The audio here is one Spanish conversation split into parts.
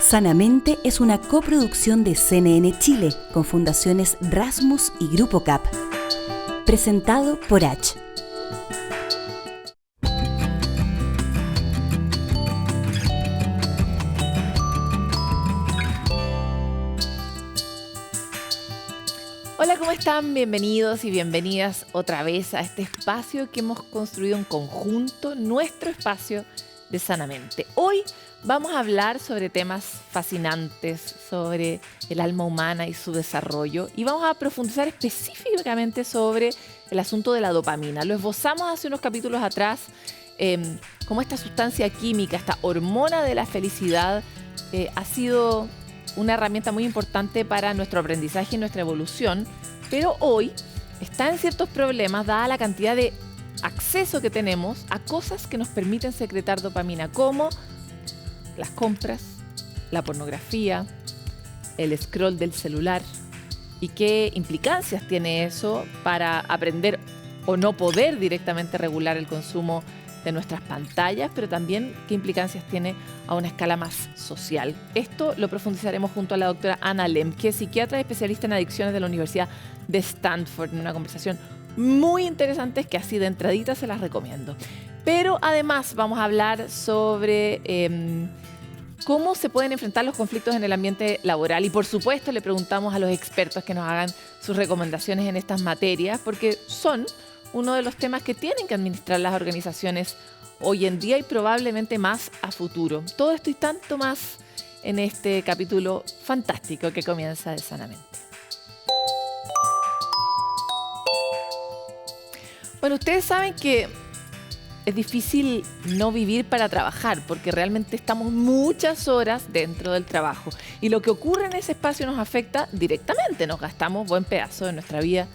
Sanamente es una coproducción de CNN Chile con fundaciones Rasmus y Grupo CAP. Presentado por H. Hola, ¿cómo están? Bienvenidos y bienvenidas otra vez a este espacio que hemos construido en conjunto, nuestro espacio de Sanamente. Hoy vamos a hablar sobre temas fascinantes, sobre el alma humana y su desarrollo, y vamos a profundizar específicamente sobre el asunto de la dopamina. Lo esbozamos hace unos capítulos atrás, cómo esta sustancia química, esta hormona de la felicidad, ha sido una herramienta muy importante para nuestro aprendizaje y nuestra evolución, pero hoy está en ciertos problemas dada la cantidad de acceso que tenemos a cosas que nos permiten secretar dopamina, como las compras, la pornografía, el scroll del celular, y qué implicancias tiene eso para aprender o no poder directamente regular el consumo de nuestras pantallas, pero también qué implicancias tiene a una escala más social. Esto lo profundizaremos junto a la doctora Anna Lem, que es psiquiatra y especialista en adicciones de la Universidad de Stanford, en una conversación muy interesante que así de entradita se las recomiendo. Pero además vamos a hablar sobre cómo se pueden enfrentar los conflictos en el ambiente laboral, y por supuesto le preguntamos a los expertos que nos hagan sus recomendaciones en estas materias, porque son uno de los temas que tienen que administrar las organizaciones hoy en día y probablemente más a futuro. Todo esto y tanto más en este capítulo fantástico que comienza de Sanamente. Bueno, ustedes saben que es difícil no vivir para trabajar, porque realmente estamos muchas horas dentro del trabajo. Y lo que ocurre en ese espacio nos afecta directamente, nos gastamos buen pedazo de nuestra vida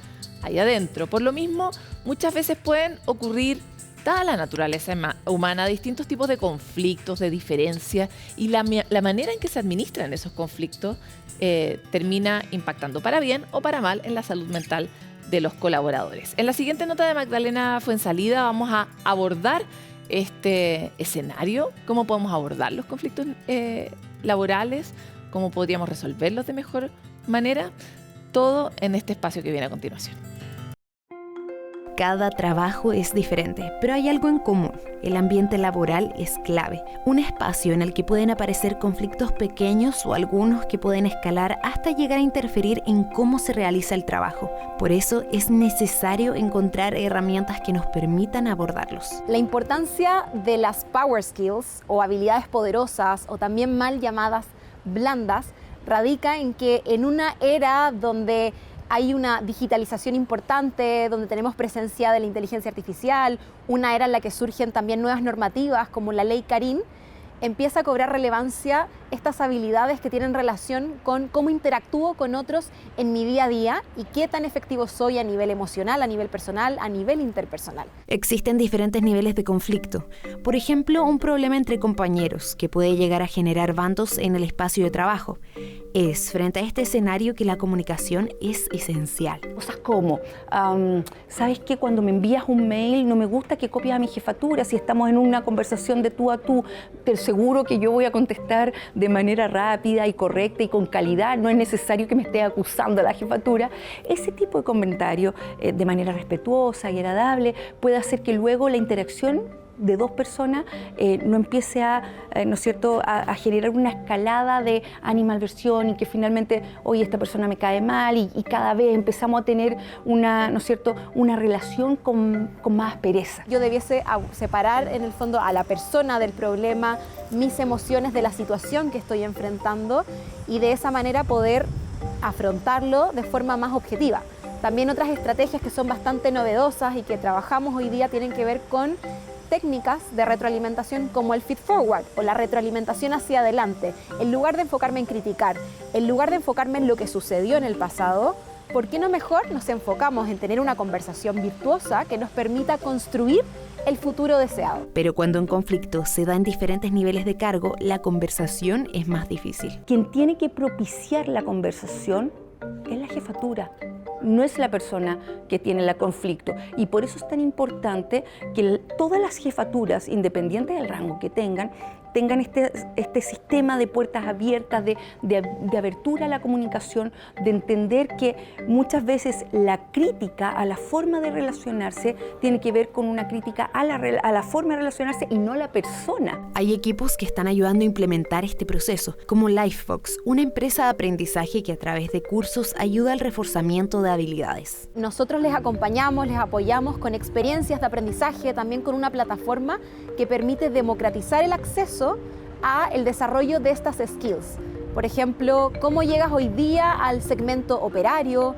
ahí adentro. Por lo mismo, muchas veces pueden ocurrir, dada la naturaleza humana, distintos tipos de conflictos, de diferencias, y la manera en que se administran esos conflictos termina impactando para bien o para mal en la salud mental de los colaboradores. En la siguiente nota de Magdalena Fuensalida vamos a abordar este escenario, cómo podemos abordar los conflictos laborales, cómo podríamos resolverlos de mejor manera, todo en este espacio que viene a continuación. Cada trabajo es diferente, pero hay algo en común. El ambiente laboral es clave, un espacio en el que pueden aparecer conflictos pequeños o algunos que pueden escalar hasta llegar a interferir en cómo se realiza el trabajo. Por eso es necesario encontrar herramientas que nos permitan abordarlos. La importancia de las power skills o habilidades poderosas, o también mal llamadas blandas, radica en que en una era donde hay una digitalización importante, donde tenemos presencia de la inteligencia artificial, una era en la que surgen también nuevas normativas como la ley Karim, empieza a cobrar relevancia estas habilidades que tienen relación con cómo interactúo con otros en mi día a día y qué tan efectivo soy a nivel emocional, a nivel personal, a nivel interpersonal. Existen diferentes niveles de conflicto. Por ejemplo, un problema entre compañeros que puede llegar a generar bandos en el espacio de trabajo. Es frente a este escenario que la comunicación es esencial. Cosas como, ¿sabes qué? Cuando me envías un mail no me gusta que copies a mi jefatura. Si estamos en una conversación de tú a tú, te aseguro que yo voy a contestar de manera rápida y correcta y con calidad. No es necesario que me esté acusando a la jefatura. Ese tipo de comentario, de manera respetuosa y agradable, puede hacer que luego la interacción de dos personas no empiece ¿no es cierto?, a generar una escalada de animadversión y que finalmente, oye, esta persona me cae mal y cada vez empezamos a tener una, ¿no es cierto?, una relación con más aspereza. Yo debiese separar en el fondo a la persona del problema, mis emociones de la situación que estoy enfrentando, y de esa manera poder afrontarlo de forma más objetiva. También otras estrategias que son bastante novedosas y que trabajamos hoy día tienen que ver con técnicas de retroalimentación como el feed forward o la retroalimentación hacia adelante. En lugar de enfocarme en criticar, en lugar de enfocarme en lo que sucedió en el pasado, ¿por qué no mejor nos enfocamos en tener una conversación virtuosa que nos permita construir el futuro deseado? Pero cuando un conflicto se da en diferentes niveles de cargo, la conversación es más difícil. Quien tiene que propiciar la conversación es la jefatura. No es la persona que tiene el conflicto, y por eso es tan importante que todas las jefaturas, independiente del rango que tengan, tengan este sistema de puertas abiertas, de abertura a la comunicación, de entender que muchas veces la crítica a la forma de relacionarse tiene que ver con una crítica a la forma de relacionarse y no a la persona. Hay equipos que están ayudando a implementar este proceso, como LifeFox, una empresa de aprendizaje que a través de cursos ayuda al reforzamiento de habilidades. Nosotros les acompañamos, les apoyamos con experiencias de aprendizaje, también con una plataforma que permite democratizar el acceso a el desarrollo de estas skills. Por ejemplo, cómo llegas hoy día al segmento operario,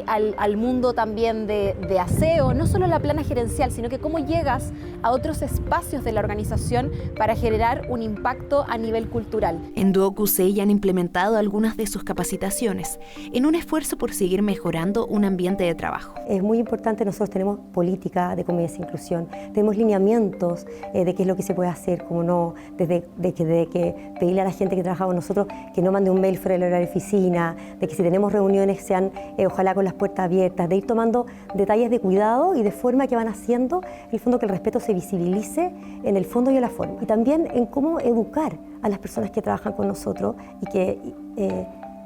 al mundo también de aseo, no solo la plana gerencial, sino que cómo llegas a otros espacios de la organización para generar un impacto a nivel cultural. En Duo QC ya han implementado algunas de sus capacitaciones en un esfuerzo por seguir mejorando un ambiente de trabajo. Es muy importante, nosotros tenemos política de convivencia e inclusión, tenemos lineamientos de qué es lo que se puede hacer, cómo no, desde que pedirle a la gente que trabaja con nosotros que no mande un mail fuera del horario de oficina, de que si tenemos reuniones sean ojalá con las puertas abiertas, de ir tomando detalles de cuidado y de forma que van haciendo, en el fondo, que el respeto se visibilice en el fondo y en la forma. Y también en cómo educar a las personas que trabajan con nosotros y que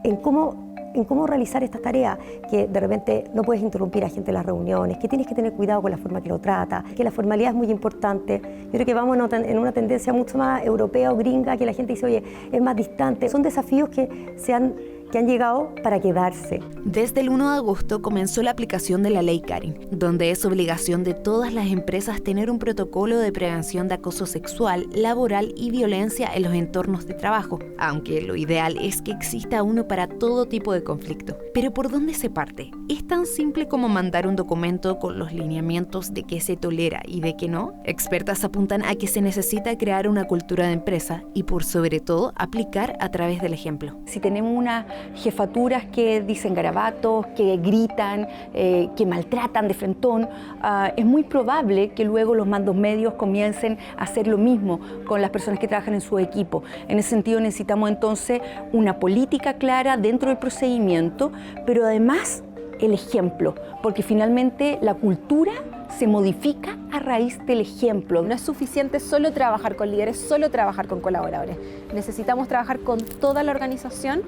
en cómo realizar estas tareas, que de repente no puedes interrumpir a gente en las reuniones, que tienes que tener cuidado con la forma que lo trata, que la formalidad es muy importante. Yo creo que vamos en una tendencia mucho más europea o gringa, que la gente dice, oye, es más distante. Son desafíos que han llegado para quedarse. Desde el 1 de agosto comenzó la aplicación de la Ley Karen, donde es obligación de todas las empresas tener un protocolo de prevención de acoso sexual, laboral y violencia en los entornos de trabajo, aunque lo ideal es que exista uno para todo tipo de conflicto. Pero ¿por dónde se parte? ¿Es tan simple como mandar un documento con los lineamientos de qué se tolera y de qué no? Expertas apuntan a que se necesita crear una cultura de empresa y, por sobre todo, aplicar a través del ejemplo. Si tenemos unas jefaturas que dicen garabatos, que gritan, que maltratan de frentón, es muy probable que luego los mandos medios comiencen a hacer lo mismo con las personas que trabajan en su equipo. En ese sentido necesitamos entonces una política clara dentro del procedimiento, pero además el ejemplo, porque finalmente la cultura se modifica a raíz del ejemplo. No es suficiente solo trabajar con líderes, solo trabajar con colaboradores. Necesitamos trabajar con toda la organización,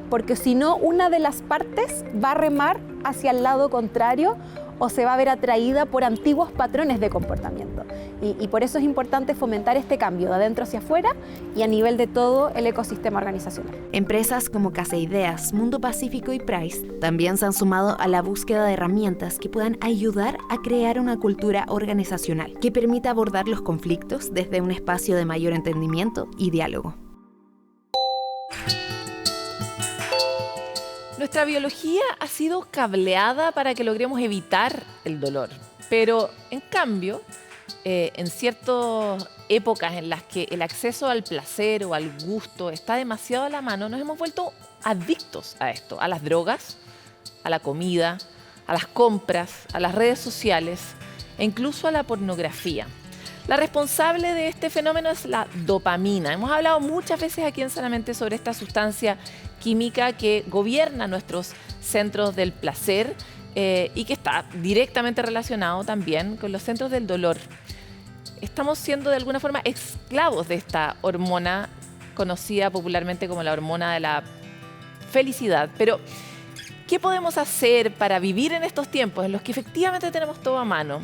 porque si no, una de las partes va a remar hacia el lado contrario o se va a ver atraída por antiguos patrones de comportamiento. Y por eso es importante fomentar este cambio de adentro hacia afuera y a nivel de todo el ecosistema organizacional. Empresas como Casa Ideas, Mundo Pacífico y Price también se han sumado a la búsqueda de herramientas que puedan ayudar a crear una cultura organizacional que permita abordar los conflictos desde un espacio de mayor entendimiento y diálogo. Nuestra biología ha sido cableada para que logremos evitar el dolor, pero en cambio, en ciertas épocas en las que el acceso al placer o al gusto está demasiado a la mano, nos hemos vuelto adictos a esto, a las drogas, a la comida, a las compras, a las redes sociales e incluso a la pornografía. La responsable de este fenómeno es la dopamina. Hemos hablado muchas veces aquí en Sanamente sobre esta sustancia química que gobierna nuestros centros del placer y que está directamente relacionado también con los centros del dolor. Estamos siendo de alguna forma esclavos de esta hormona conocida popularmente como la hormona de la felicidad. Pero, ¿qué podemos hacer para vivir en estos tiempos en los que efectivamente tenemos todo a mano?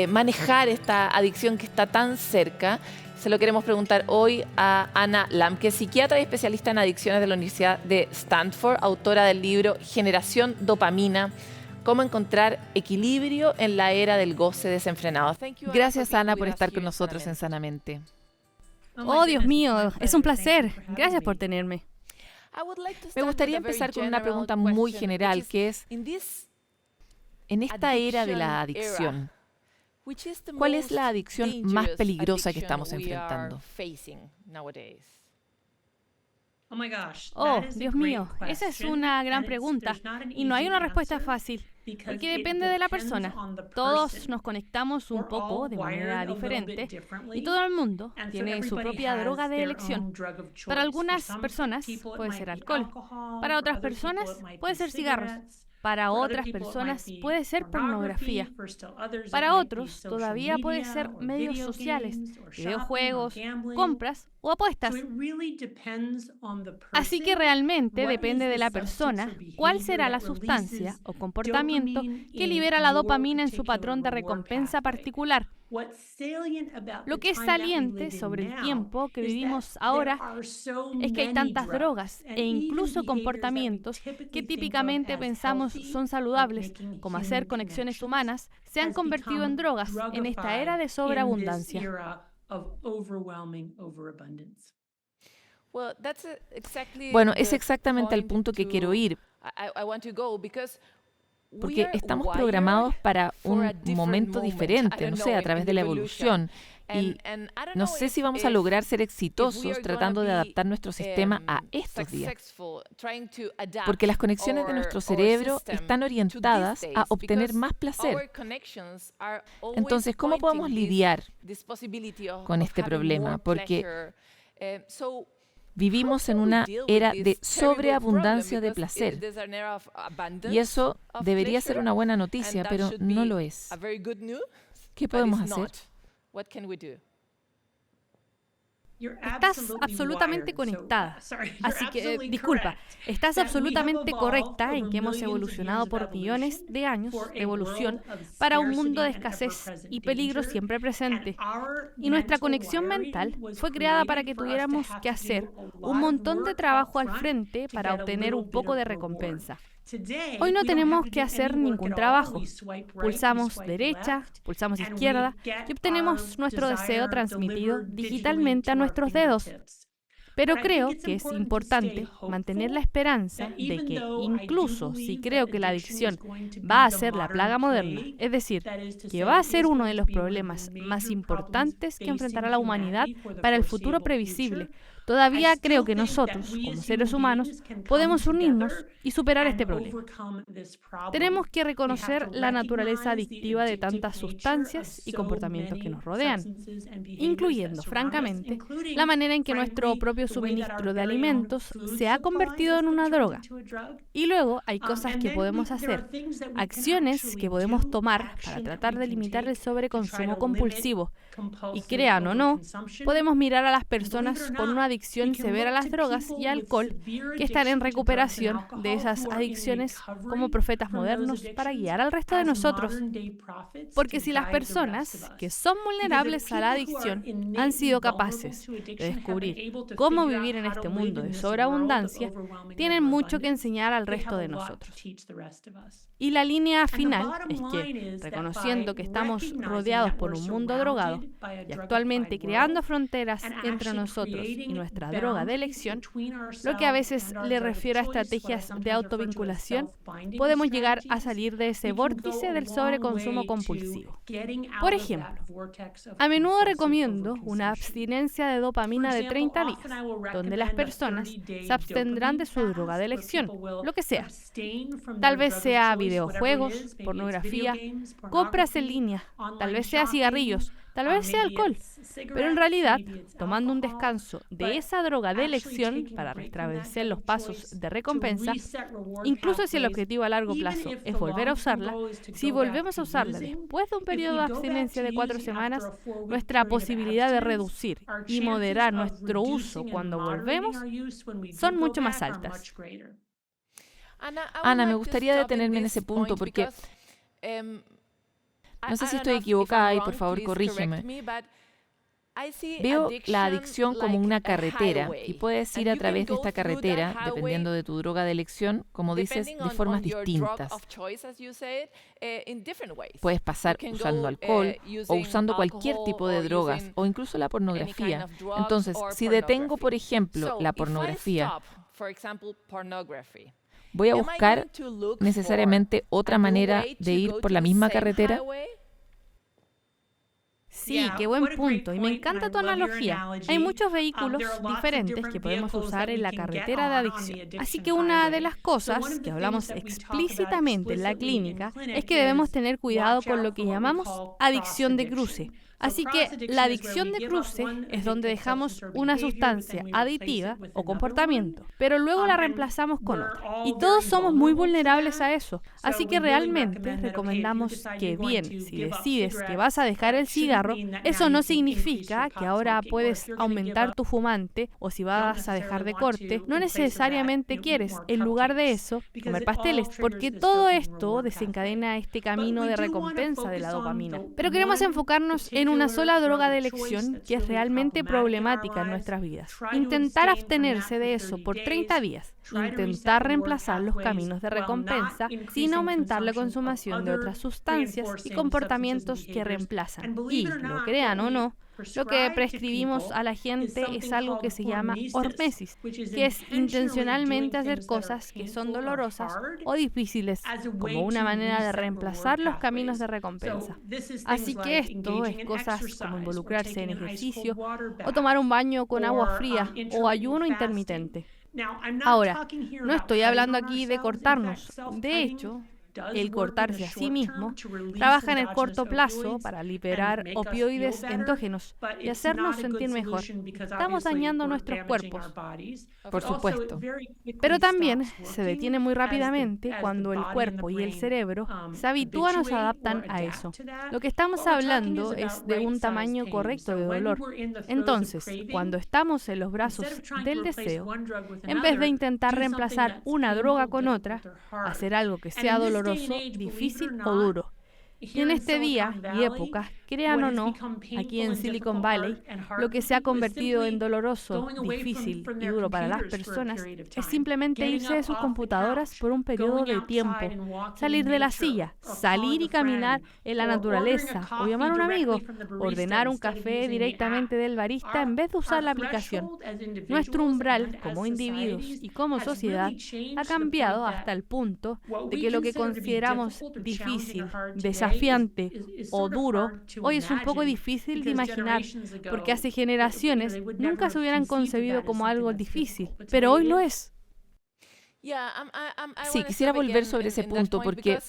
Manejar esta adicción que está tan cerca. Se lo queremos preguntar hoy a Anna Lamb, que es psiquiatra y especialista en adicciones de la Universidad de Stanford, autora del libro Generación Dopamina, cómo encontrar equilibrio en la era del goce desenfrenado. Gracias, Ana, por estar con nosotros en Sanamente. Oh, Dios mío, es un placer. Gracias por tenerme. Me gustaría empezar con una pregunta muy general, que es, en esta era de la adicción, ¿cuál es la adicción más peligrosa que estamos enfrentando? Oh, Dios mío, esa es una gran pregunta y no hay una respuesta fácil, porque depende de la persona. Todos nos conectamos un poco de manera diferente y todo el mundo tiene su propia droga de elección. Para algunas personas puede ser alcohol, para otras personas puede ser cigarros. Para otras personas puede ser pornografía. Para otros todavía puede ser medios sociales, videojuegos, compras o apuestas. Así que realmente depende de la persona cuál será la sustancia o comportamiento que libera la dopamina en su patrón de recompensa particular. Lo que es saliente sobre el tiempo que vivimos ahora es que hay tantas drogas e incluso comportamientos que típicamente pensamos son saludables, como hacer conexiones humanas, se han convertido en drogas en esta era de sobreabundancia. Bueno, es exactamente al punto que quiero ir, porque estamos programados para un momento diferente, no sé, a través de la evolución. Y no sé si vamos a lograr ser exitosos tratando de adaptar nuestro sistema a estos días. Porque las conexiones de nuestro cerebro están orientadas a obtener más placer. Entonces, ¿cómo podemos lidiar con este problema? Porque vivimos en una era de sobreabundancia de placer. Y eso debería ser una buena noticia, pero no lo es. ¿Qué podemos hacer? Estás absolutamente conectada. Así que, disculpa, estás absolutamente correcta en que hemos evolucionado por millones de años de evolución para un mundo de escasez y peligro siempre presente. Y nuestra conexión mental fue creada para que tuviéramos que hacer un montón de trabajo al frente para obtener un poco de recompensa. Hoy no tenemos que hacer ningún trabajo. Pulsamos derecha, pulsamos izquierda y obtenemos nuestro deseo transmitido digitalmente a nuestros dedos. Pero creo que es importante mantener la esperanza de que incluso si creo que la adicción va a ser la plaga moderna, es decir, que va a ser uno de los problemas más importantes que enfrentará la humanidad para el futuro previsible, todavía creo que nosotros, como seres humanos, podemos unirnos y superar este problema. Tenemos que reconocer la naturaleza adictiva de tantas sustancias y comportamientos que nos rodean, incluyendo, francamente, la manera en que nuestro propio suministro de alimentos se ha convertido en una droga. Y luego hay cosas que podemos hacer, acciones que podemos tomar para tratar de limitar el sobreconsumo compulsivo. Y crean o no, podemos mirar a las personas con una adicción severa a las drogas y alcohol que están en recuperación de esas adicciones como profetas modernos para guiar al resto de nosotros. Porque si las personas que son vulnerables a la adicción han sido capaces de descubrir cómo vivir en este mundo de sobreabundancia, tienen mucho que enseñar al resto de nosotros. Y la línea final es que, reconociendo que estamos rodeados por un mundo drogado y actualmente creando fronteras entre nosotros y nuestra droga de elección, lo que a veces le refiero a estrategias de autovinculación, podemos llegar a salir de ese vórtice del sobreconsumo compulsivo. Por ejemplo, a menudo recomiendo una abstinencia de dopamina de 30 días, donde las personas se abstendrán de su droga de elección, lo que sea. Tal vez sea videojuegos, pornografía, compras en línea, tal vez sea cigarrillos, tal vez sea alcohol, pero en realidad, tomando un descanso de esa droga de elección para restablecer los pasos de recompensa, incluso si el objetivo a largo plazo es volver a usarla, si volvemos a usarla después de un periodo de abstinencia de 4 semanas, nuestra posibilidad de reducir y moderar nuestro uso cuando volvemos son mucho más altas. Ana, me gustaría detenerme en ese punto porque no sé si estoy equivocada y por favor corrígeme. Veo la adicción como una carretera y puedes ir a través de esta carretera, dependiendo de tu droga de elección, como dices, de formas distintas. Puedes pasar usando alcohol o usando cualquier tipo de drogas o incluso la pornografía. Entonces, si detengo, por ejemplo, la pornografía, ¿voy a buscar necesariamente otra manera de ir por la misma carretera? Sí, qué buen punto. Y me encanta tu analogía. Hay muchos vehículos diferentes que podemos usar en la carretera de adicción. Así que una de las cosas que hablamos explícitamente en la clínica es que debemos tener cuidado con lo que llamamos adicción de cruce. Así que la adicción de cruce es donde dejamos una sustancia aditiva o comportamiento, pero luego la reemplazamos con otra. Y todos somos muy vulnerables a eso. Así que realmente recomendamos que bien, si decides que vas a dejar el cigarro, eso no significa que ahora puedes aumentar tu fumante, o si vas a dejar de corte, no necesariamente quieres, en lugar de eso, comer pasteles, porque todo esto desencadena este camino de recompensa de la dopamina. Pero queremos enfocarnos en una sola droga de elección que es realmente problemática en nuestras vidas. Intentar abstenerse de eso por 30 días. Intentar reemplazar los caminos de recompensa sin aumentar la consumación de otras sustancias y comportamientos que reemplazan. Y, lo crean o no, lo que prescribimos a la gente es algo que se llama hormesis, que es intencionalmente hacer cosas que son dolorosas o difíciles, como una manera de reemplazar los caminos de recompensa. Así que esto es cosas como involucrarse en ejercicio, o tomar un baño con agua fría, o ayuno intermitente. Ahora, no estoy hablando aquí de cortarnos. De hecho, el cortarse a sí mismo trabaja en el corto plazo para liberar opioides endógenos y hacernos sentir mejor. Estamos dañando nuestros cuerpos, por supuesto. Pero también se detiene muy rápidamente cuando el cuerpo y el cerebro se habitúan o se adaptan a eso. Lo que estamos hablando es de un tamaño correcto de dolor. Entonces, cuando estamos en los brazos del deseo, en vez de intentar reemplazar una droga con otra, hacer algo que sea doloroso, difícil o duro. Y en este día y época, crean o no, aquí en Silicon Valley, lo que se ha convertido en doloroso, difícil y duro para las personas es simplemente irse de sus computadoras por un periodo de tiempo, salir de la silla, salir y caminar en la naturaleza, o llamar a un amigo, ordenar un café directamente del barista en vez de usar la aplicación. Nuestro umbral como individuos y como sociedad ha cambiado hasta el punto de que lo que consideramos difícil, desafiante o duro, hoy es un poco difícil de imaginar, porque hace generaciones nunca se hubieran concebido como algo difícil, pero hoy lo es. Sí, quisiera volver sobre ese punto porque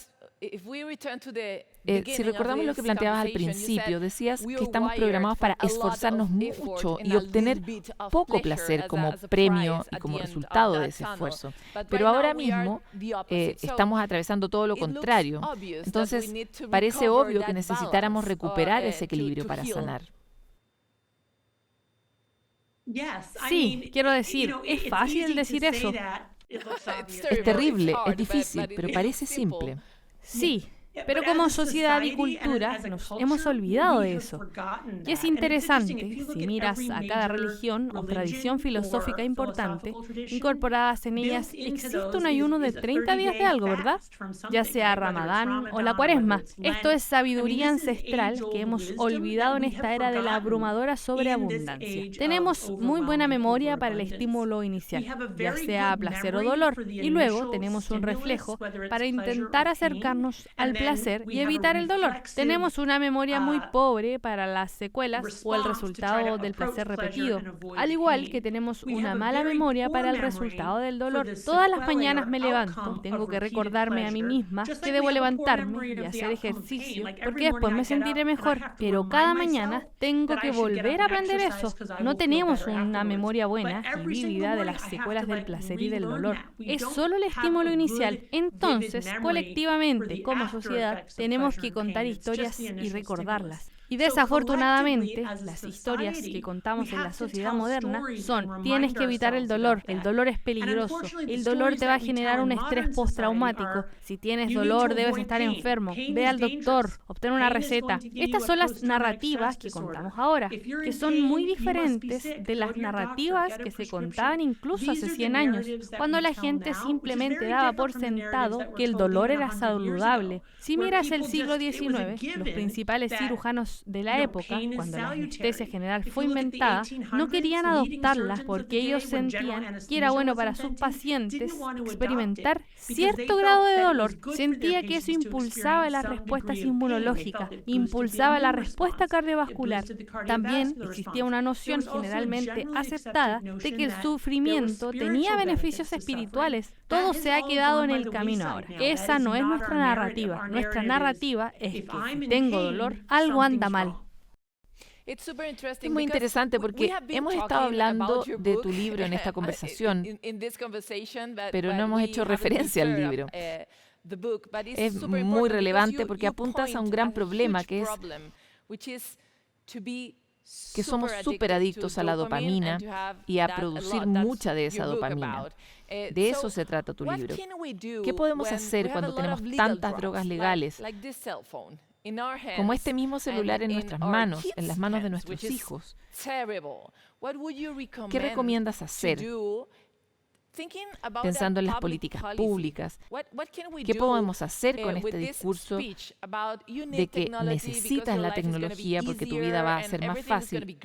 si recordamos lo que planteabas al principio, decías que estamos programados para esforzarnos mucho y obtener poco placer como premio y como resultado de ese esfuerzo. Pero ahora mismo estamos atravesando todo lo contrario. Entonces, parece obvio que necesitáramos recuperar ese equilibrio para sanar. Sí, quiero decir, es fácil decir eso. Es terrible, es difícil, pero parece simple. Sí, pero como sociedad y cultura nos hemos olvidado de eso. Y es interesante, si miras a cada religión o tradición filosófica importante, incorporadas en ellas existe un ayuno de 30 días de algo, ¿verdad? Ya sea Ramadán o la Cuaresma. Esto es sabiduría ancestral que hemos olvidado en esta era de la abrumadora sobreabundancia. Tenemos muy buena memoria para el estímulo inicial, ya sea placer o dolor, y luego tenemos un reflejo para intentar acercarnos al placer y evitar el dolor. Tenemos una memoria muy pobre para las secuelas o el resultado del placer repetido, al igual que tenemos una mala memoria para el resultado del dolor. Todas las mañanas me levanto y tengo que recordarme a mí misma que debo levantarme y hacer ejercicio, porque después me sentiré mejor, pero cada mañana tengo que volver a aprender eso. No tenemos una memoria buena y vívida de las secuelas del placer y del dolor. Es solo el estímulo inicial. Entonces, colectivamente, como sociedad, tenemos que contar historias y recordarlas. Y desafortunadamente, las historias que contamos en la sociedad moderna son: tienes que evitar el dolor es peligroso, el dolor te va a generar un estrés postraumático, si tienes dolor debes estar enfermo, ve al doctor, obtén una receta. Estas son las narrativas que contamos ahora, que son muy diferentes de las narrativas que se contaban incluso hace 100 años, cuando la gente simplemente daba por sentado que el dolor era saludable. Si miras el siglo XIX, los principales cirujanos de la época, cuando la anestesia general fue inventada, no querían adoptarla porque ellos sentían que era bueno para sus pacientes experimentar cierto grado de dolor. Sentía que eso impulsaba las respuestas inmunológicas, impulsaba la respuesta cardiovascular. También existía una noción generalmente aceptada de que el sufrimiento tenía beneficios espirituales. Todo se ha quedado en el camino ahora. Esa no es nuestra narrativa. Nuestra narrativa es que si tengo dolor, algo anda mal. Es muy interesante porque hemos estado hablando de tu libro en esta conversación, pero no hemos hecho referencia al libro. Es muy relevante porque apuntas a un gran problema que es que somos súper adictos a la dopamina y a producir mucha de esa dopamina. De eso se trata tu libro. ¿Qué podemos hacer cuando tenemos tantas drogas legales, como este mismo celular en nuestras manos, en las manos de nuestros hijos? ¿Qué recomiendas hacer? Pensando en las políticas públicas, ¿qué podemos hacer con este discurso de que necesitas la tecnología porque tu vida va a ser más fácil,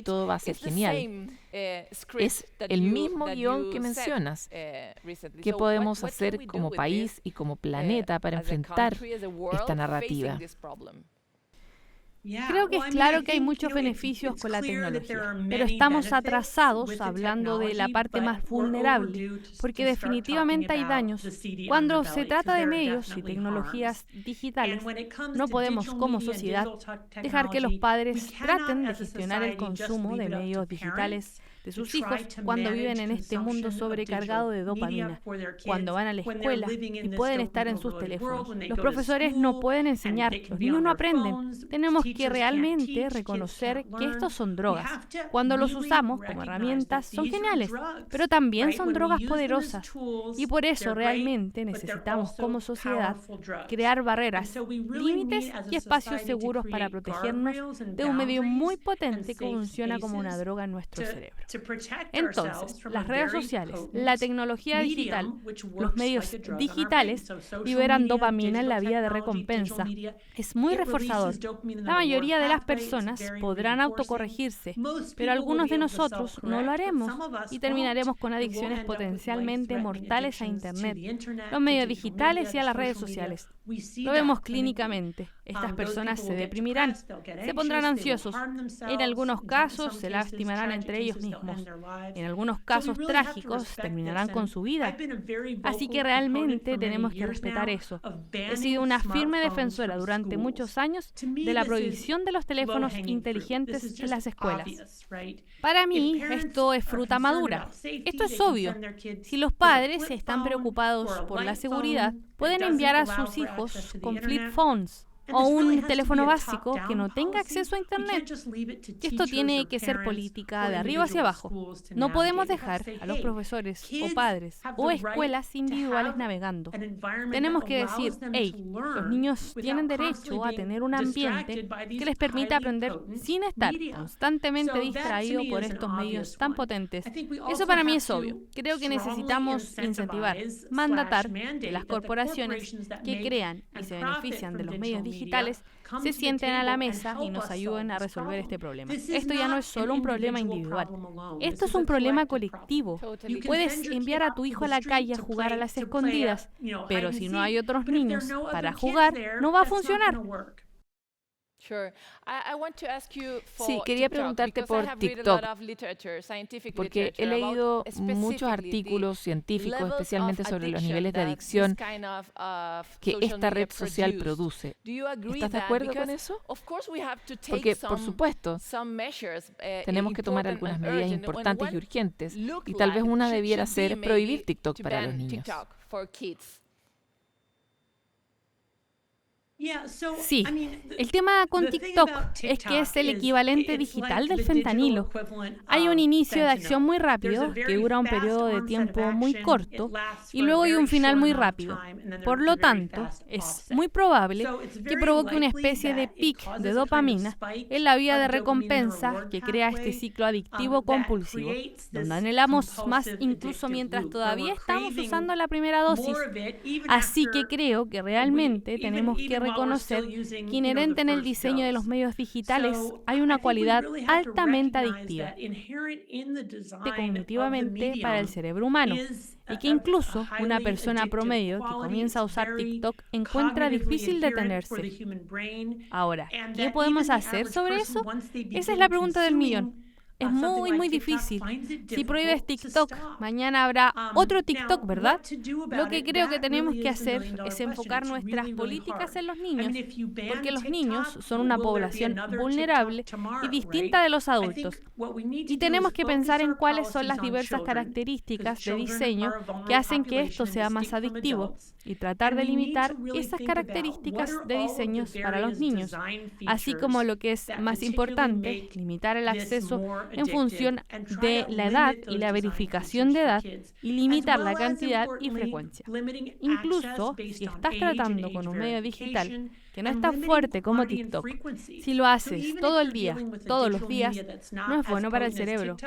todo va a ser genial? Es el mismo guión que mencionas. ¿Qué podemos hacer como país y como planeta para enfrentar esta narrativa? Creo que es claro que hay muchos beneficios con la tecnología, pero estamos atrasados hablando de la parte más vulnerable, porque definitivamente hay daños. Cuando se trata de medios y tecnologías digitales, no podemos como sociedad dejar que los padres traten de gestionar el consumo de medios digitales de sus hijos cuando viven en este mundo sobrecargado de dopamina, cuando van a la escuela y pueden estar en sus teléfonos. Los profesores no pueden enseñar, los niños no aprenden. Tenemos que realmente reconocer que estos son drogas. Cuando los usamos como herramientas son geniales, pero también son drogas poderosas. Y por eso realmente necesitamos como sociedad crear barreras, límites y espacios seguros para protegernos de un medio muy potente que funciona como una droga en nuestro cerebro. Entonces, las redes sociales, la tecnología digital, los medios digitales liberan dopamina en la vía de recompensa. Es muy reforzador. La mayoría de las personas podrán autocorregirse, pero algunos de nosotros no lo haremos y terminaremos con adicciones potencialmente mortales a Internet, los medios digitales y a las redes sociales. Lo vemos clínicamente. Estas personas se deprimirán, se pondrán ansiosos. En algunos casos se lastimarán entre ellos mismos. En algunos casos trágicos terminarán con su vida. Así que realmente tenemos que respetar eso. He sido una firme defensora durante muchos años de la prohibición de los teléfonos inteligentes en las escuelas. Para mí, esto es fruta madura. Esto es obvio. Si los padres están preocupados por la seguridad, pueden enviar a sus hijos con flip phones o un teléfono básico que no tenga acceso a Internet. Esto tiene que ser política de arriba hacia abajo. No podemos dejar a los profesores o padres o escuelas individuales navegando. Tenemos que decir, hey, los niños tienen derecho a tener un ambiente que les permita aprender sin estar constantemente distraído por estos medios tan potentes. Eso para mí es obvio. Creo que necesitamos incentivar, mandatar que las corporaciones que crean y se benefician de los medios digitales se sienten a la mesa y nos ayuden a resolver este problema. Esto ya no es solo un problema individual. Esto es un problema colectivo. Puedes enviar a tu hijo a la calle a jugar a las escondidas, pero si no hay otros niños para jugar, no va a funcionar. Sí, quería preguntarte por TikTok, porque he leído muchos artículos científicos, especialmente sobre los niveles de adicción que esta red social produce. ¿Estás de acuerdo con eso? Porque, por supuesto, tenemos que tomar algunas medidas importantes y urgentes, y tal vez una debiera ser prohibir TikTok para los niños. Sí, el tema con TikTok es que es el equivalente digital del fentanilo. Hay un inicio de acción muy rápido que dura un periodo de tiempo muy corto y luego hay un final muy rápido. Por lo tanto, es muy probable que provoque una especie de pic de dopamina en la vía de recompensa que crea este ciclo adictivo compulsivo, donde anhelamos más incluso mientras todavía estamos usando la primera dosis. Así que creo que realmente tenemos que reconocer que inherente en el diseño de los medios digitales hay una cualidad altamente adictiva cognitivamente para el cerebro humano y que incluso una persona promedio que comienza a usar TikTok encuentra difícil detenerse. Ahora, ¿qué podemos hacer sobre eso? Esa es la pregunta del millón. es muy difícil. Si prohíbes TikTok, mañana habrá otro TikTok, ¿verdad? Lo que creo que tenemos que hacer es enfocar nuestras políticas en los niños, porque los niños son una población vulnerable y distinta de los adultos. Y tenemos que pensar en cuáles son las diversas características de diseño que hacen que esto sea más adictivo y tratar de limitar esas características de diseños para los niños, así como lo que es más importante, limitar el acceso en función de la edad y la verificación de edad y limitar la cantidad y frecuencia. Incluso si estás tratando con un medio digital que no es tan fuerte como TikTok, si lo haces todo el día, todos los días, no es bueno para el cerebro.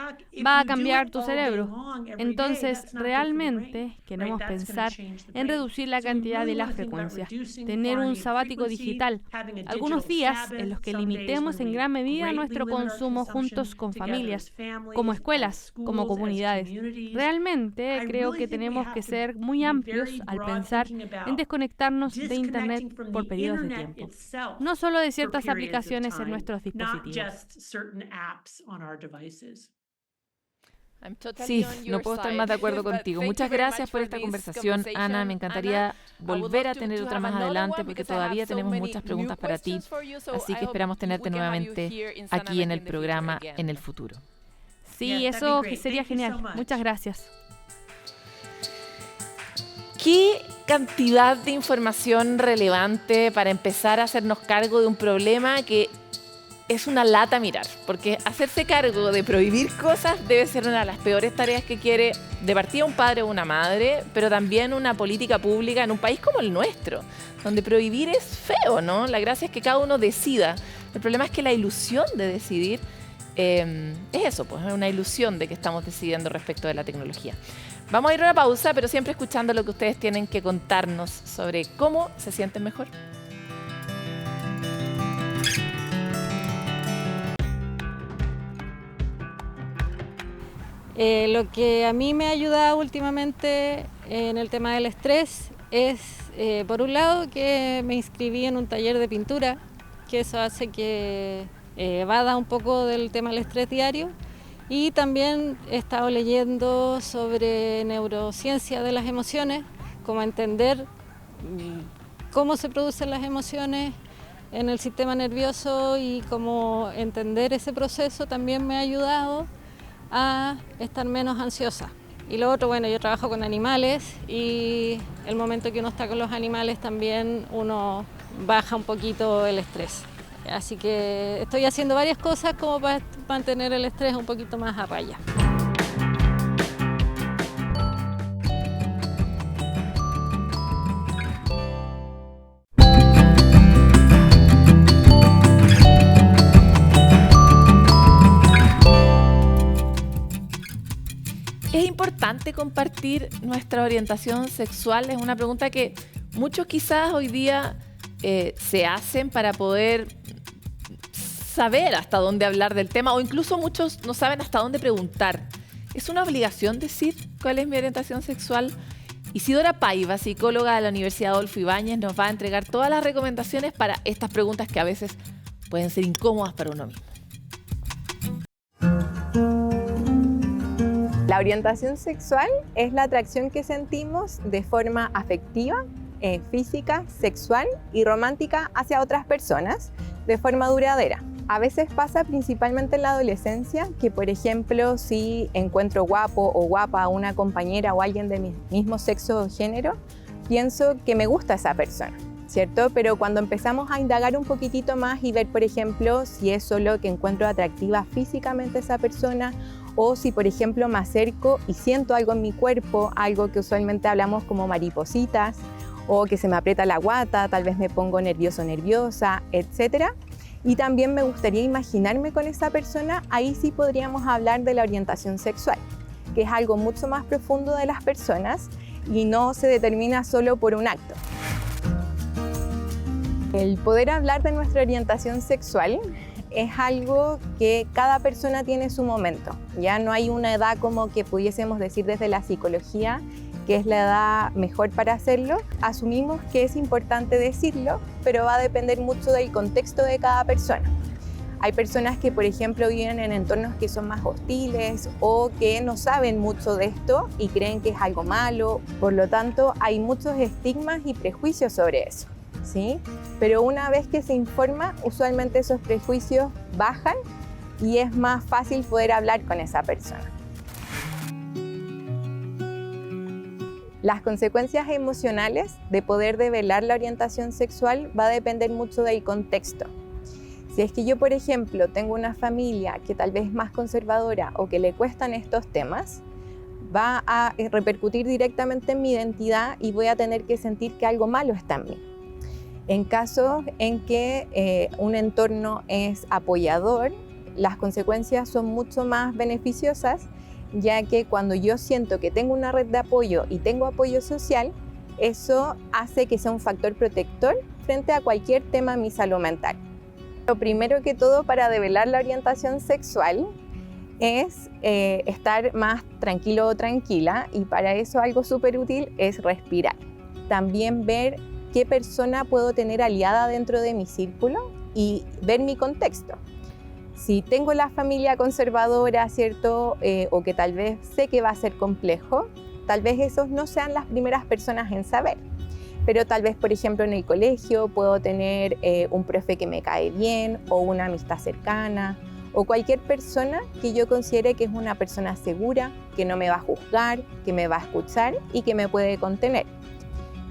Va a cambiar tu cerebro. Entonces, realmente queremos pensar en reducir la cantidad y la frecuencia, tener un sabático digital, algunos días en los que limitemos en gran medida nuestro consumo juntos con familias, como escuelas, como comunidades. Realmente creo que tenemos que ser muy amplios al pensar en desconectarnos de Internet por periodos de tiempo, no solo de ciertas aplicaciones en nuestros dispositivos. Sí, no puedo estar más de acuerdo contigo. Muchas gracias por esta conversación, Ana. Me encantaría volver a tener otra más adelante porque todavía tenemos muchas preguntas para ti. Así que esperamos tenerte nuevamente aquí en el programa en el futuro. Sí, eso sería genial. Muchas gracias. ¿Qué cantidad de información relevante para empezar a hacernos cargo de un problema que es una lata mirar? Porque hacerse cargo de prohibir cosas debe ser una de las peores tareas que quiere de partida un padre o una madre, pero también una política pública en un país como el nuestro, donde prohibir es feo, ¿no? La gracia es que cada uno decida. El problema es que la ilusión de decidir es eso, pues es una ilusión de que estamos decidiendo respecto de la tecnología. Vamos a ir a una pausa, pero siempre escuchando lo que ustedes tienen que contarnos sobre cómo se sienten mejor. Lo que a mí me ha ayudado últimamente en el tema del estrés es, por un lado, que me inscribí en un taller de pintura, que eso hace que evada un poco del tema del estrés diario. Y también he estado leyendo sobre neurociencia de las emociones, cómo entender cómo se producen las emociones en el sistema nervioso y cómo entender ese proceso también me ha ayudado a estar menos ansiosa. Y lo otro, bueno, yo trabajo con animales y el momento que uno está con los animales también uno baja un poquito el estrés. Así que estoy haciendo varias cosas como para mantener el estrés un poquito más a raya. ¿Es importante compartir nuestra orientación sexual? Es una pregunta que muchos quizás hoy día se hacen para poder saber hasta dónde hablar del tema, o incluso muchos no saben hasta dónde preguntar. ¿Es una obligación decir cuál es mi orientación sexual? Isidora Paiva, psicóloga de la Universidad Adolfo Ibáñez, nos va a entregar todas las recomendaciones para estas preguntas que a veces pueden ser incómodas para uno mismo. La orientación sexual es la atracción que sentimos de forma afectiva, física, sexual y romántica hacia otras personas de forma duradera. A veces pasa principalmente en la adolescencia que, por ejemplo, si encuentro guapo o guapa a una compañera o alguien de mi mismo sexo o género, pienso que me gusta esa persona, ¿cierto? Pero cuando empezamos a indagar un poquitito más y ver, por ejemplo, si es solo que encuentro atractiva físicamente a esa persona o si, por ejemplo, me acerco y siento algo en mi cuerpo, algo que usualmente hablamos como maripositas, o que se me aprieta la guata, tal vez me pongo nervioso o nerviosa, etc. Y también me gustaría imaginarme con esa persona, ahí sí podríamos hablar de la orientación sexual, que es algo mucho más profundo de las personas y no se determina solo por un acto. El poder hablar de nuestra orientación sexual es algo que cada persona tiene su momento. Ya no hay una edad como que pudiésemos decir desde la psicología que es la edad mejor para hacerlo. Asumimos que es importante decirlo, pero va a depender mucho del contexto de cada persona. Hay personas que, por ejemplo, viven en entornos que son más hostiles o que no saben mucho de esto y creen que es algo malo. Por lo tanto, hay muchos estigmas y prejuicios sobre eso, ¿sí? Pero una vez que se informa, usualmente esos prejuicios bajan y es más fácil poder hablar con esa persona. Las consecuencias emocionales de poder develar la orientación sexual va a depender mucho del contexto. Si es que yo, por ejemplo, tengo una familia que tal vez es más conservadora o que le cuestan estos temas, va a repercutir directamente en mi identidad y voy a tener que sentir que algo malo está en mí. En casos en que un entorno es apoyador, las consecuencias son mucho más beneficiosas, ya que cuando yo siento que tengo una red de apoyo y tengo apoyo social, eso hace que sea un factor protector frente a cualquier tema en mi salud mental. Lo primero que todo para develar la orientación sexual es estar más tranquilo o tranquila, y para eso algo súper útil es respirar. También ver qué persona puedo tener aliada dentro de mi círculo y ver mi contexto. Si tengo la familia conservadora, ¿cierto? O que tal vez sé que va a ser complejo, tal vez esos no sean las primeras personas en saber. Pero tal vez, por ejemplo, en el colegio puedo tener un profe que me cae bien o una amistad cercana o cualquier persona que yo considere que es una persona segura, que no me va a juzgar, que me va a escuchar y que me puede contener.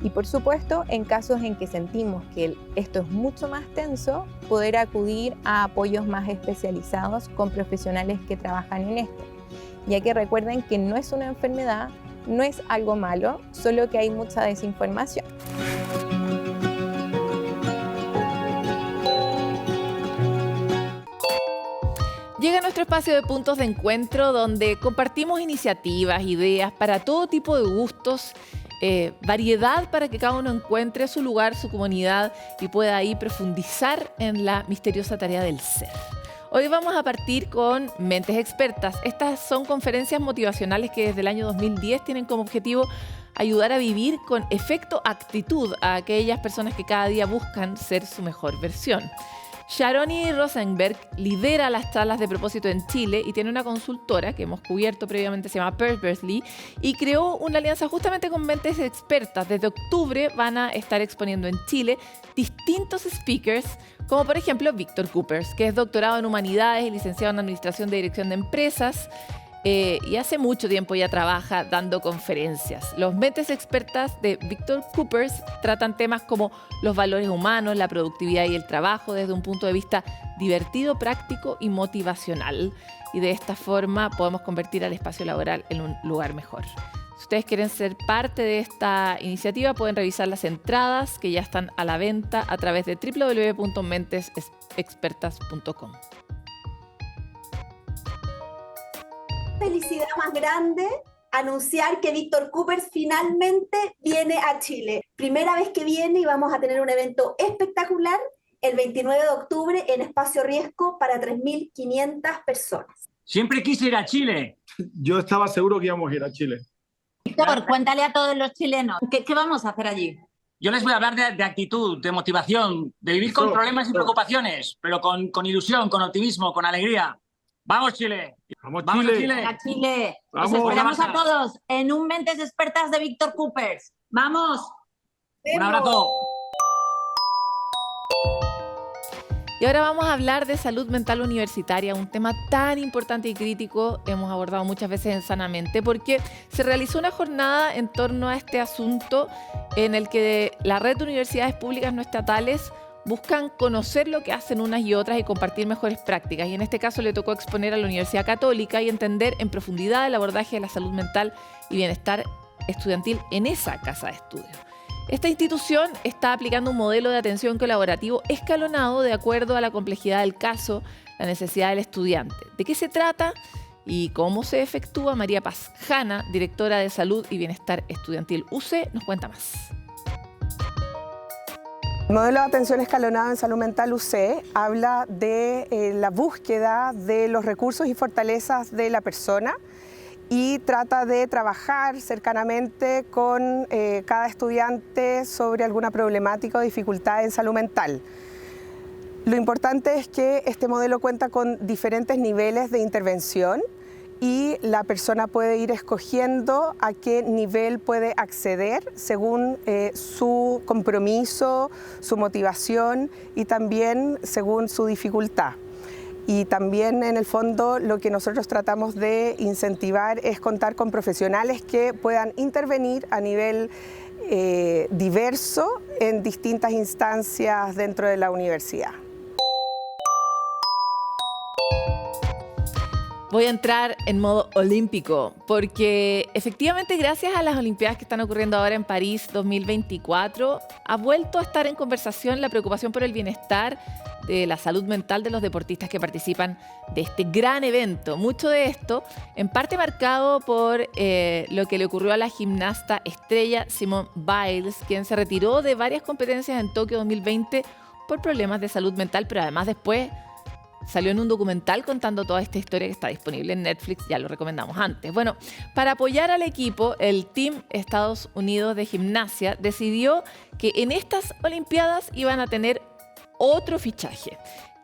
Y por supuesto, en casos en que sentimos que esto es mucho más tenso, poder acudir a apoyos más especializados con profesionales que trabajan en esto. Ya que recuerden que no es una enfermedad, no es algo malo, solo que hay mucha desinformación. Llega nuestro espacio de puntos de encuentro donde compartimos iniciativas, ideas para todo tipo de gustos, variedad para que cada uno encuentre su lugar, su comunidad y pueda ahí profundizar en la misteriosa tarea del ser. Hoy vamos a partir con Mentes Expertas. Estas son conferencias motivacionales que desde el año 2010 tienen como objetivo ayudar a vivir con efecto actitud a aquellas personas que cada día buscan ser su mejor versión. Sharoni Rosenberg lidera las charlas de propósito en Chile y tiene una consultora que hemos cubierto previamente, se llama Purposely, y creó una alianza justamente con Mentes Expertas. Desde octubre van a estar exponiendo en Chile distintos speakers, como por ejemplo Víctor Coopers, que es doctorado en Humanidades y licenciado en Administración de Dirección de Empresas, y hace mucho tiempo ya trabaja dando conferencias. Los Mentes Expertas de Víctor Coopers tratan temas como los valores humanos, la productividad y el trabajo desde un punto de vista divertido, práctico y motivacional. Y de esta forma podemos convertir al espacio laboral en un lugar mejor. Si ustedes quieren ser parte de esta iniciativa, pueden revisar las entradas que ya están a la venta a través de www.mentesexpertas.com. Felicidad más grande anunciar que Víctor Coopers finalmente viene a Chile. Primera vez que viene y vamos a tener un evento espectacular el 29 de octubre en Espacio Riesgo para 3.500 personas. Siempre quise ir a Chile. Yo estaba seguro que íbamos a ir a Chile. Víctor, cuéntale a todos los chilenos, ¿qué vamos a hacer allí? Yo les voy a hablar de actitud, de motivación, de vivir con problemas y preocupaciones, pero con ilusión, con optimismo, con alegría. ¡Vamos, Chile! ¡Vamos, Chile! ¡A Chile! ¡Vamos! Nos esperamos a todos en un Mentes Expertas de Víctor Coopers. ¡Vamos! ¡Un abrazo! Y ahora vamos a hablar de salud mental universitaria, un tema tan importante y crítico, hemos abordado muchas veces en Sanamente, porque se realizó una jornada en torno a este asunto en el que la red de universidades públicas no estatales buscan conocer lo que hacen unas y otras y compartir mejores prácticas. Y en este caso le tocó exponer a la Universidad Católica y entender en profundidad el abordaje de la salud mental y bienestar estudiantil en esa casa de estudio. Esta institución está aplicando un modelo de atención colaborativo escalonado de acuerdo a la complejidad del caso, la necesidad del estudiante. ¿De qué se trata y cómo se efectúa? María Paz Jana, directora de Salud y Bienestar Estudiantil UC, nos cuenta más. El modelo de atención escalonado en salud mental UC habla de la búsqueda de los recursos y fortalezas de la persona y trata de trabajar cercanamente con cada estudiante sobre alguna problemática o dificultad en salud mental. Lo importante es que este modelo cuenta con diferentes niveles de intervención y la persona puede ir escogiendo a qué nivel puede acceder según su compromiso, su motivación y también según su dificultad. Y también en el fondo lo que nosotros tratamos de incentivar es contar con profesionales que puedan intervenir a nivel diverso en distintas instancias dentro de la universidad. Voy a entrar en modo olímpico porque efectivamente gracias a las Olimpiadas que están ocurriendo ahora en París 2024 ha vuelto a estar en conversación la preocupación por el bienestar de la salud mental de los deportistas que participan de este gran evento. Mucho de esto en parte marcado por lo que le ocurrió a la gimnasta estrella Simone Biles, quien se retiró de varias competencias en Tokio 2020 por problemas de salud mental, pero además después salió en un documental contando toda esta historia que está disponible en Netflix, ya lo recomendamos antes. Bueno, para apoyar al equipo, el Team Estados Unidos de Gimnasia decidió que en estas Olimpiadas iban a tener otro fichaje.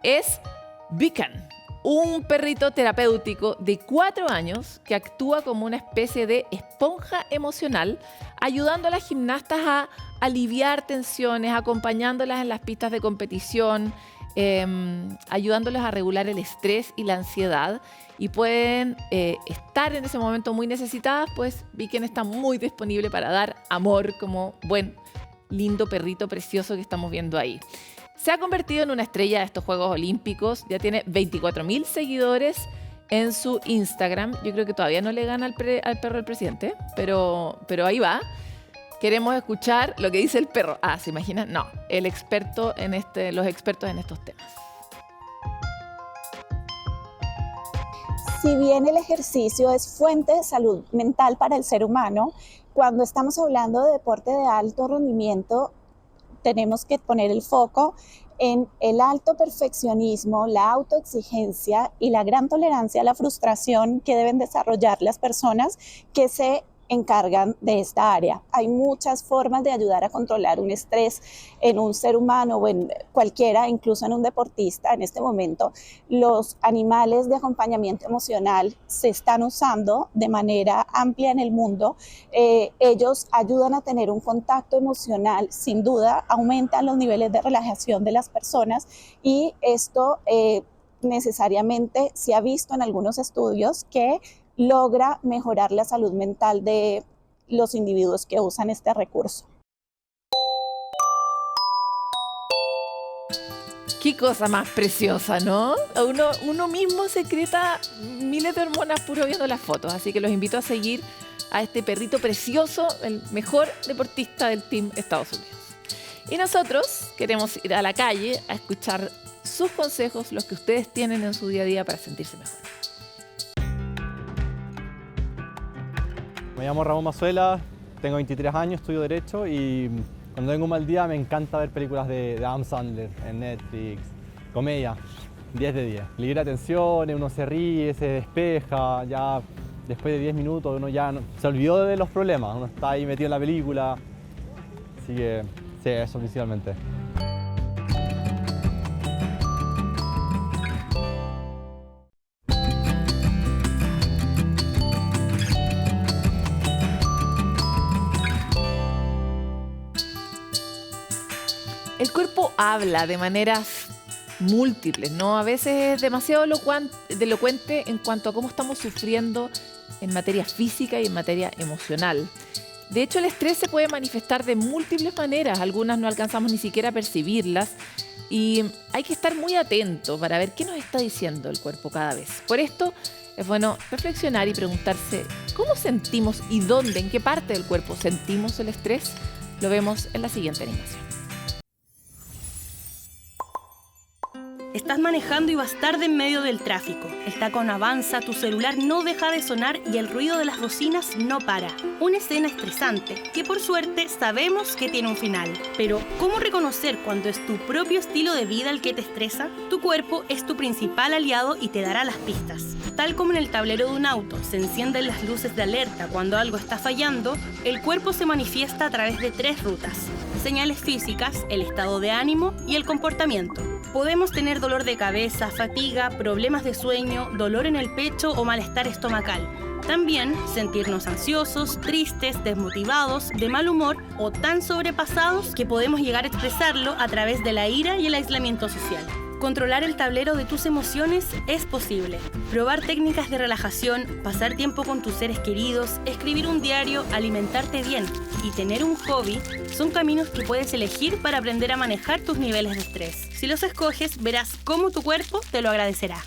Es Beacon, un perrito terapéutico de 4 años que actúa como una especie de esponja emocional, ayudando a las gimnastas a aliviar tensiones, acompañándolas en las pistas de competición, ayudándoles a regular el estrés y la ansiedad, y pueden estar en ese momento muy necesitadas, pues Beacon está muy disponible para dar amor como buen, lindo perrito precioso que estamos viendo ahí. Se ha convertido en una estrella de estos Juegos Olímpicos, ya tiene 24.000 seguidores en su Instagram. Yo creo que todavía no le gana al perro del presidente, pero ahí va. Queremos escuchar lo que dice el perro. Ah, ¿se imaginan? No, los expertos en estos temas. Si bien el ejercicio es fuente de salud mental para el ser humano, cuando estamos hablando de deporte de alto rendimiento, tenemos que poner el foco en el alto perfeccionismo, la autoexigencia y la gran tolerancia a la frustración que deben desarrollar las personas que se encargan de esta área. Hay muchas formas de ayudar a controlar un estrés en un ser humano o en cualquiera, incluso en un deportista. En este momento, los animales de acompañamiento emocional se están usando de manera amplia en el mundo. Ellos ayudan a tener un contacto emocional, sin duda, aumentan los niveles de relajación de las personas y esto necesariamente se ha visto en algunos estudios que logra mejorar la salud mental de los individuos que usan este recurso. Qué cosa más preciosa, ¿no? Uno mismo secreta miles de hormonas puro viendo las fotos, así que los invito a seguir a este perrito precioso, el mejor deportista del Team Estados Unidos. Y nosotros queremos ir a la calle a escuchar sus consejos, los que ustedes tienen en su día a día para sentirse mejor. Me llamo Ramón Mazuela, tengo 23 años, estudio Derecho y cuando tengo un mal día me encanta ver películas de Adam Sandler en Netflix, comedia, 10 de 10. Libera tensiones, uno se ríe, se despeja, ya después de 10 minutos uno ya se olvidó de los problemas, uno está ahí metido en la película, así que sí, eso principalmente. El cuerpo habla de maneras múltiples, ¿no? A veces es demasiado elocuente en cuanto a cómo estamos sufriendo en materia física y en materia emocional. De hecho, el estrés se puede manifestar de múltiples maneras, algunas no alcanzamos ni siquiera a percibirlas y hay que estar muy atento para ver qué nos está diciendo el cuerpo cada vez. Por esto es bueno reflexionar y preguntarse cómo sentimos y dónde, en qué parte del cuerpo sentimos el estrés. Lo vemos en la siguiente animación. Estás manejando y vas tarde en medio del tráfico. El tacón avanza, tu celular no deja de sonar y el ruido de las bocinas no para. Una escena estresante que por suerte sabemos que tiene un final. Pero, ¿cómo reconocer cuando es tu propio estilo de vida el que te estresa? Tu cuerpo es tu principal aliado y te dará las pistas. Tal como en el tablero de un auto se encienden las luces de alerta cuando algo está fallando, el cuerpo se manifiesta a través de 3 rutas: señales físicas, el estado de ánimo y el comportamiento. Podemos tener dolor de cabeza, fatiga, problemas de sueño, dolor en el pecho o malestar estomacal. También sentirnos ansiosos, tristes, desmotivados, de mal humor o tan sobrepasados que podemos llegar a expresarlo a través de la ira y el aislamiento social. Controlar el tablero de tus emociones es posible. Probar técnicas de relajación, pasar tiempo con tus seres queridos, escribir un diario, alimentarte bien y tener un hobby son caminos que puedes elegir para aprender a manejar tus niveles de estrés. Si los escoges, verás cómo tu cuerpo te lo agradecerá.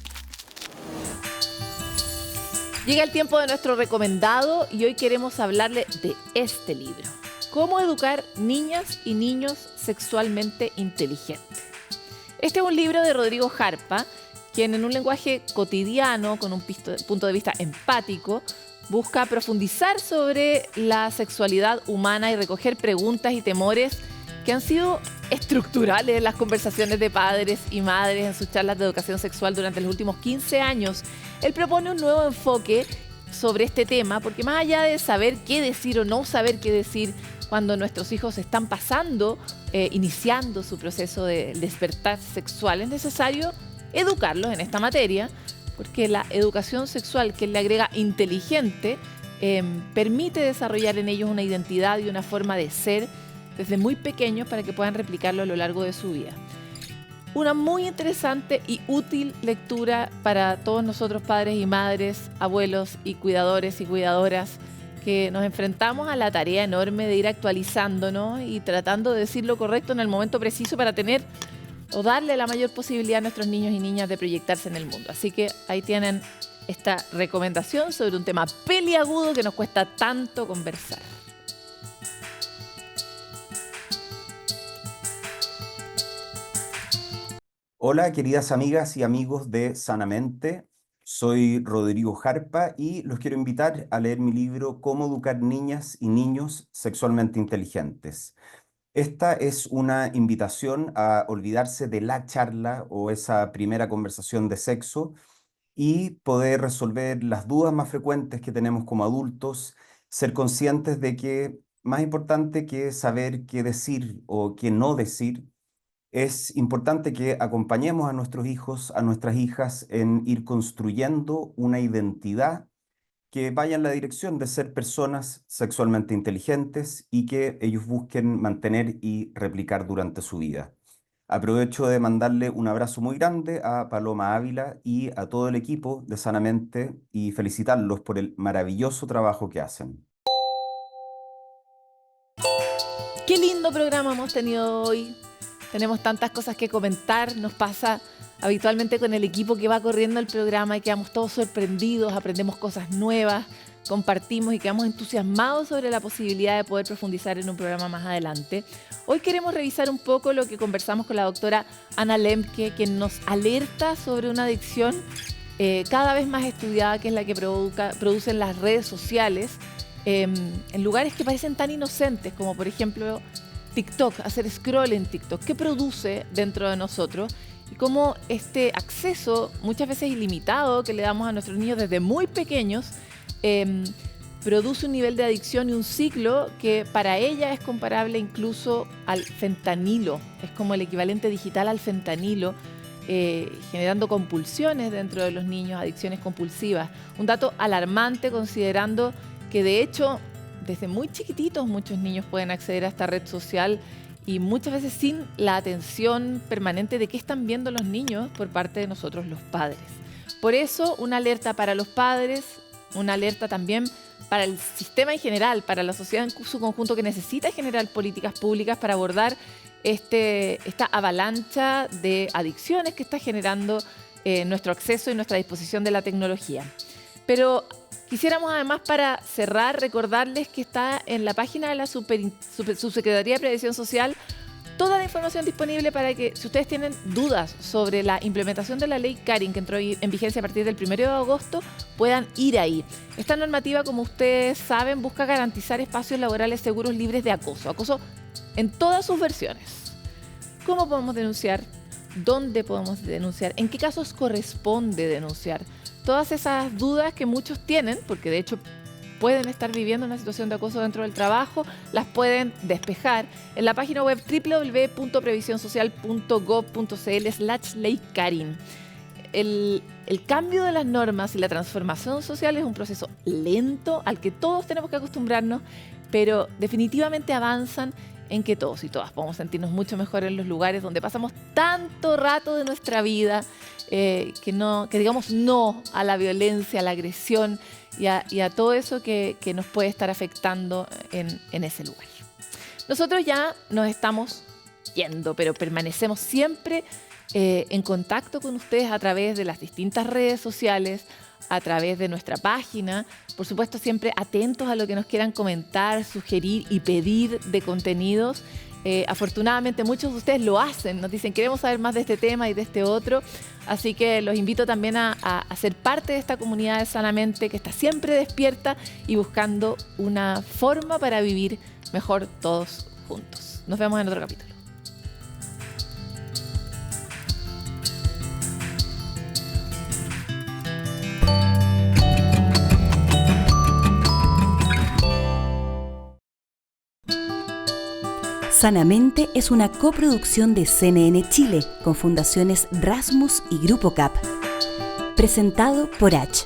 Llega el tiempo de nuestro recomendado y hoy queremos hablarle de este libro. Cómo educar niñas y niños sexualmente inteligentes. Este es un libro de Rodrigo Jarpa, quien en un lenguaje cotidiano, con un punto de vista empático, busca profundizar sobre la sexualidad humana y recoger preguntas y temores que han sido estructurales en las conversaciones de padres y madres en sus charlas de educación sexual durante los últimos 15 años. Él propone un nuevo enfoque sobre este tema, porque más allá de saber qué decir o no saber qué decir cuando nuestros hijos están pasando, iniciando su proceso de despertar sexual, es necesario educarlos en esta materia, porque la educación sexual que le agrega inteligente permite desarrollar en ellos una identidad y una forma de ser desde muy pequeños para que puedan replicarlo a lo largo de su vida. Una muy interesante y útil lectura para todos nosotros padres y madres, abuelos y cuidadores y cuidadoras que nos enfrentamos a la tarea enorme de ir actualizándonos y tratando de decir lo correcto en el momento preciso para tener o darle la mayor posibilidad a nuestros niños y niñas de proyectarse en el mundo. Así que ahí tienen esta recomendación sobre un tema peliagudo que nos cuesta tanto conversar. Hola, queridas amigas y amigos de Sanamente. Soy Rodrigo Jarpa y los quiero invitar a leer mi libro Cómo educar niñas y niños sexualmente inteligentes. Esta es una invitación a olvidarse de la charla o esa primera conversación de sexo y poder resolver las dudas más frecuentes que tenemos como adultos, ser conscientes de que más importante que saber qué decir o qué no decir, es importante que acompañemos a nuestros hijos, a nuestras hijas en ir construyendo una identidad que vaya en la dirección de ser personas sexualmente inteligentes y que ellos busquen mantener y replicar durante su vida. Aprovecho de mandarle un abrazo muy grande a Paloma Ávila y a todo el equipo de Sanamente y felicitarlos por el maravilloso trabajo que hacen. Qué lindo programa hemos tenido hoy. Tenemos tantas cosas que comentar, nos pasa habitualmente con el equipo que va corriendo el programa y quedamos todos sorprendidos, aprendemos cosas nuevas, compartimos y quedamos entusiasmados sobre la posibilidad de poder profundizar en un programa más adelante. Hoy queremos revisar un poco lo que conversamos con la doctora Ana Lemke, quien nos alerta sobre una adicción cada vez más estudiada, que es la que producen las redes sociales en lugares que parecen tan inocentes, como por ejemplo TikTok, hacer scroll en TikTok. ¿Qué produce dentro de nosotros? Y cómo este acceso, muchas veces ilimitado, que le damos a nuestros niños desde muy pequeños, produce un nivel de adicción y un ciclo que para ella es comparable incluso al fentanilo. Es como el equivalente digital al fentanilo, generando compulsiones dentro de los niños, adicciones compulsivas. Un dato alarmante considerando que de hecho desde muy chiquititos muchos niños pueden acceder a esta red social y muchas veces sin la atención permanente de qué están viendo los niños por parte de nosotros los padres. Por eso, una alerta para los padres, una alerta también para el sistema en general, para la sociedad en su conjunto que necesita generar políticas públicas para abordar esta avalancha de adicciones que está generando nuestro acceso y nuestra disposición de la tecnología. Pero quisiéramos además, para cerrar, recordarles que está en la página de la Subsecretaría de Previsión Social toda la información disponible para que, si ustedes tienen dudas sobre la implementación de la ley Karin, que entró en vigencia a partir del 1 de agosto, puedan ir ahí. Esta normativa, como ustedes saben, busca garantizar espacios laborales seguros libres de acoso. Acoso en todas sus versiones. ¿Cómo podemos denunciar? ¿Dónde podemos denunciar? ¿En qué casos corresponde denunciar? Todas esas dudas que muchos tienen, porque de hecho pueden estar viviendo una situación de acoso dentro del trabajo, las pueden despejar en la página web www.previsionsocial.gov.cl/leykarin. El cambio de las normas y la transformación social es un proceso lento al que todos tenemos que acostumbrarnos, pero definitivamente avanzan en que todos y todas podamos sentirnos mucho mejor en los lugares donde pasamos tanto rato de nuestra vida, que digamos no a la violencia, a la agresión y a todo eso que nos puede estar afectando en ese lugar. Nosotros ya nos estamos yendo, pero permanecemos siempre en contacto con ustedes a través de las distintas redes sociales, a través de nuestra página, por supuesto siempre atentos a lo que nos quieran comentar, sugerir y pedir de contenidos. Afortunadamente muchos de ustedes lo hacen, nos dicen queremos saber más de este tema y de este otro, así que los invito también a ser parte de esta comunidad de Sanamente que está siempre despierta y buscando una forma para vivir mejor todos juntos. Nos vemos en otro capítulo. Sanamente es una coproducción de CNN Chile con fundaciones Rasmus y Grupo CAP. Presentado por H.